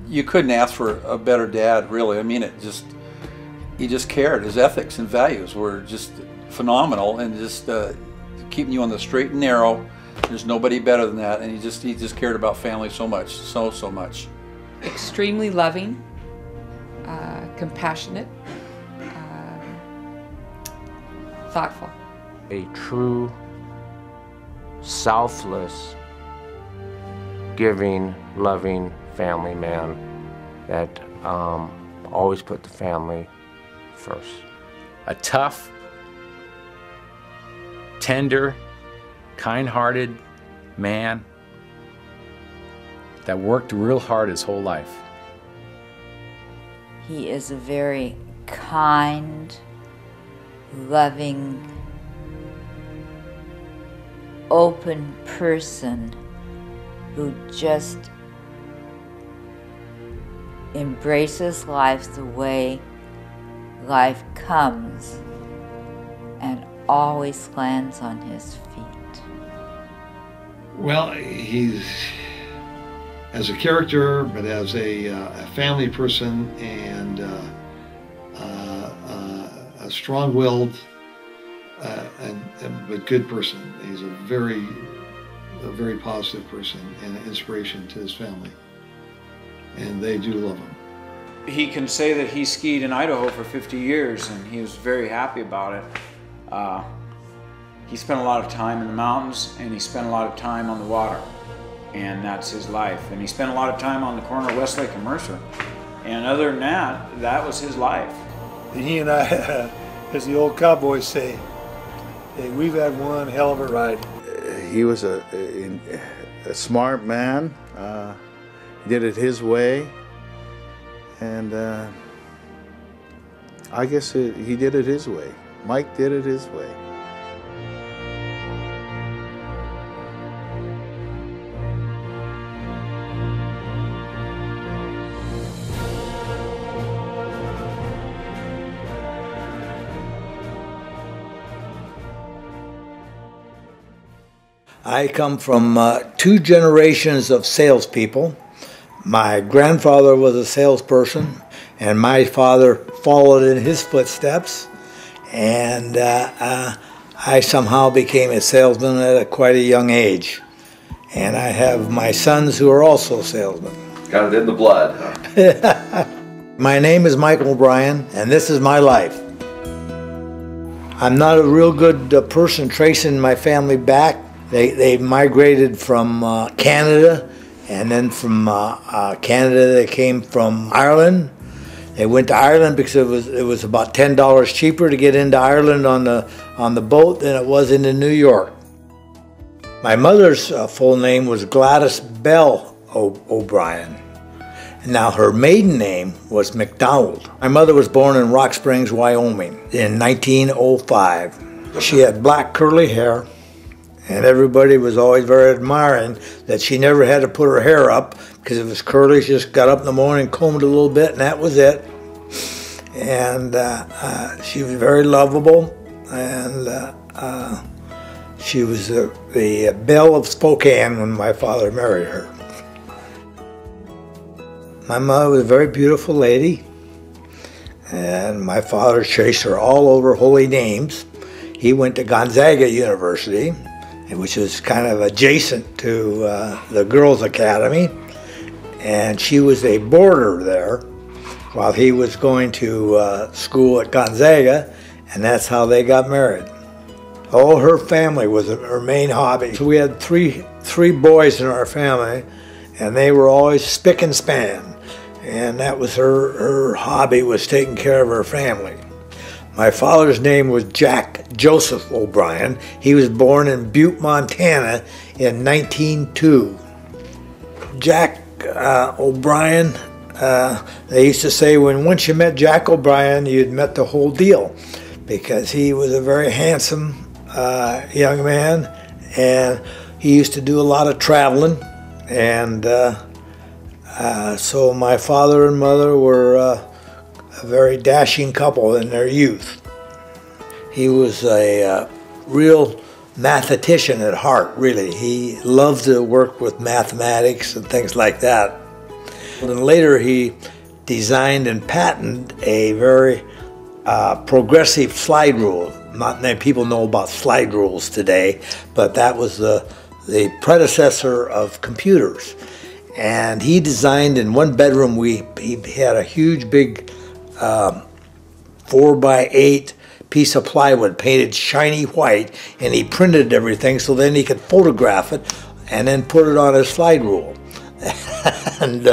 You couldn't ask for a better dad, really. I mean, he just cared. His ethics and values were just phenomenal, and just keeping you on the straight and narrow. There's nobody better than that, and he just cared about family so much, so much. Extremely loving, compassionate, thoughtful. A true, selfless, giving, loving family man that always put the family first. A tough, tender, kind-hearted man that worked real hard his whole life. He is a very kind, loving, open person who just embraces life the way life comes and always lands on his feet. Well, he's, as a character, but as a family person, and a strong-willed but good person. He's a very positive person and an inspiration to his family, and they do love him. He can say that he skied in Idaho for 50 years, and he was very happy about it. He spent a lot of time in the mountains, and he spent a lot of time on the water, and that's his life. And he spent a lot of time on the corner of Westlake and Mercer, and other than that, that was his life. He and I, as the old cowboys say, hey, we've had one hell of a ride. He was a smart man. He did it his way, and I guess he did it his way. Mike did it his way. I come from 2 generations of salespeople. My grandfather was a salesperson, and my father followed in his footsteps. And I somehow became a salesman at quite a young age. And I have my sons who are also salesmen. Got it in the blood, huh? My name is Michael Brien, and this is my life. I'm not a real good person tracing my family back. They migrated from Canada, and then from Canada they came from Ireland. They went to Ireland because it was about $10 cheaper to get into Ireland on the boat than it was into New York. My mother's full name was Gladys Bell O'Brien. Now her maiden name was McDonald. My mother was born in Rock Springs, Wyoming in 1905. She had black curly hair, and everybody was always very admiring that she never had to put her hair up because it was curly. She just got up in the morning, combed it a little bit, and that was it. And she was very lovable, and she was the belle of Spokane when my father married her. My mother was a very beautiful lady, and my father chased her all over holy names. He went to Gonzaga University, which was kind of adjacent to the Girls Academy, and she was a boarder there while he was going to school at Gonzaga, and that's how they got married. Oh, her family was her main hobby. So we had three boys in our family, and they were always spick and span, and that was her hobby, was taking care of her family. My father's name was Jack Joseph O'Brien. He was born in Butte, Montana in 1902. Jack O'Brien, they used to say once you met Jack O'Brien, you'd met the whole deal, because he was a very handsome young man, and he used to do a lot of traveling, and so my father and mother were a very dashing couple in their youth. He was a real mathematician at heart, really. He loved to work with mathematics and things like that. And later he designed and patented a very progressive slide rule. Not many people know about slide rules today, but that was the predecessor of computers. And he designed in one bedroom, he had a huge big 4x8 piece of plywood painted shiny white, and he printed everything so then he could photograph it and then put it on his slide rule. And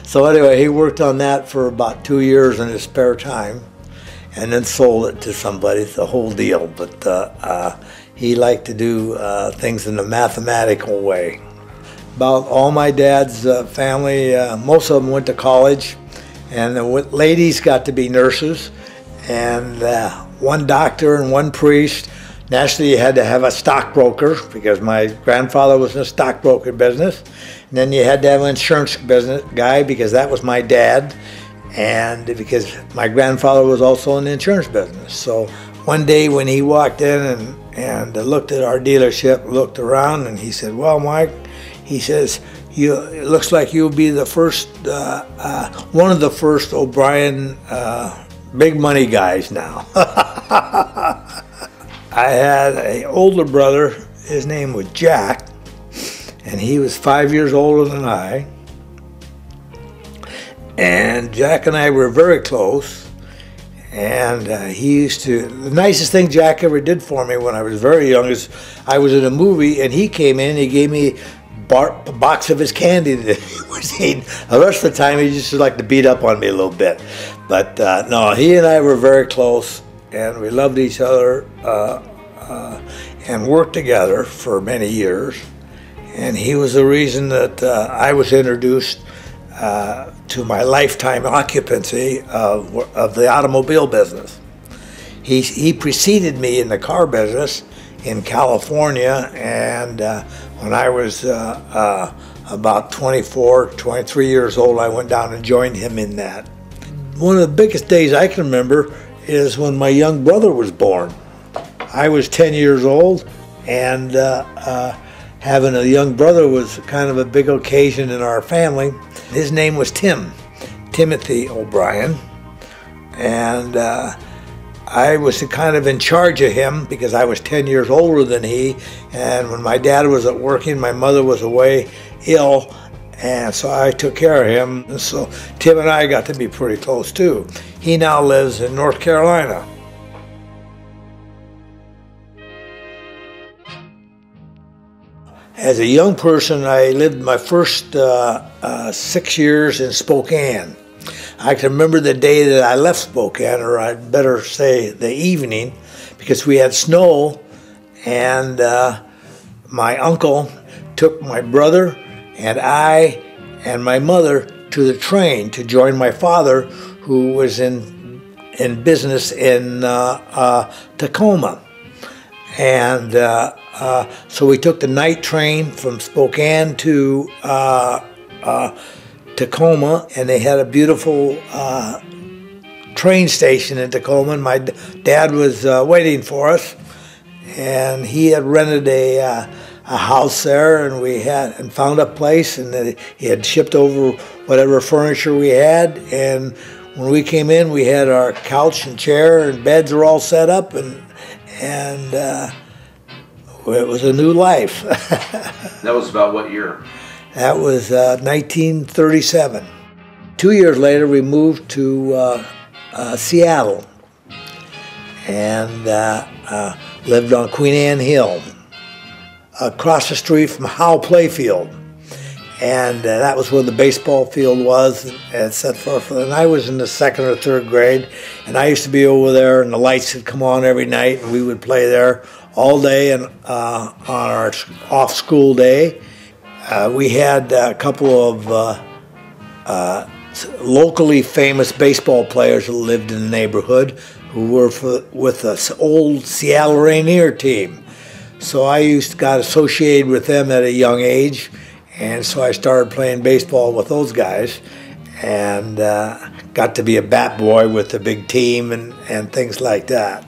so anyway, he worked on that for about 2 years in his spare time and then sold it to somebody, the whole deal. But he liked to do things in a mathematical way. About all my dad's family, most of them went to college, and the ladies got to be nurses, and one doctor and one priest. Naturally, you had to have a stockbroker because my grandfather was in the stockbroker business. And then you had to have an insurance business guy because that was my dad, and because my grandfather was also in the insurance business. So one day when he walked in and looked at our dealership, looked around, and he said, "Well, Mike," he says, "it looks like you'll be the first, one of the first O'Brien big money guys now." I had an older brother, his name was Jack, and he was 5 years older than I. And Jack and I were very close, and the nicest thing Jack ever did for me when I was very young is I was in a movie and he came in and he gave me a box of his candy that he was eating. The rest of the time he just liked to beat up on me a little bit. But no, he and I were very close, and we loved each other and worked together for many years. And he was the reason that I was introduced to my lifetime occupancy of the automobile business. He preceded me in the car business in California, and when I was about 24, 23 years old, I went down and joined him in that. One of the biggest days I can remember is when my young brother was born. I was 10 years old, and having a young brother was kind of a big occasion in our family. His name was Timothy O'Brien, and I was kind of in charge of him because I was 10 years older than he, and when my dad was at working, my mother was away ill, and so I took care of him. And so Tim and I got to be pretty close too. He now lives in North Carolina. As a young person, I lived my first 6 years in Spokane. I can remember the day that I left Spokane, or I'd better say the evening, because we had snow, and my uncle took my brother and I and my mother to the train to join my father, who was in business in Tacoma. And so we took the night train from Spokane to Tacoma, and they had a beautiful train station in Tacoma, and my dad was waiting for us, and he had rented a house there, and we found a place, and he had shipped over whatever furniture we had, and when we came in, we had our couch and chair and beds were all set up, and it was a new life. That was about what year? That was 1937. 2 years later, we moved to Seattle and lived on Queen Anne Hill, across the street from Howe Playfield. And that was where the baseball field was, and so forth. And I was in the 2nd or 3rd grade, and I used to be over there, and the lights would come on every night, and we would play there all day. And on our off-school day, we had a couple of locally famous baseball players who lived in the neighborhood who were with the old Seattle Rainier team. So I got associated with them at a young age, and so I started playing baseball with those guys, and got to be a bat boy with the big team and things like that.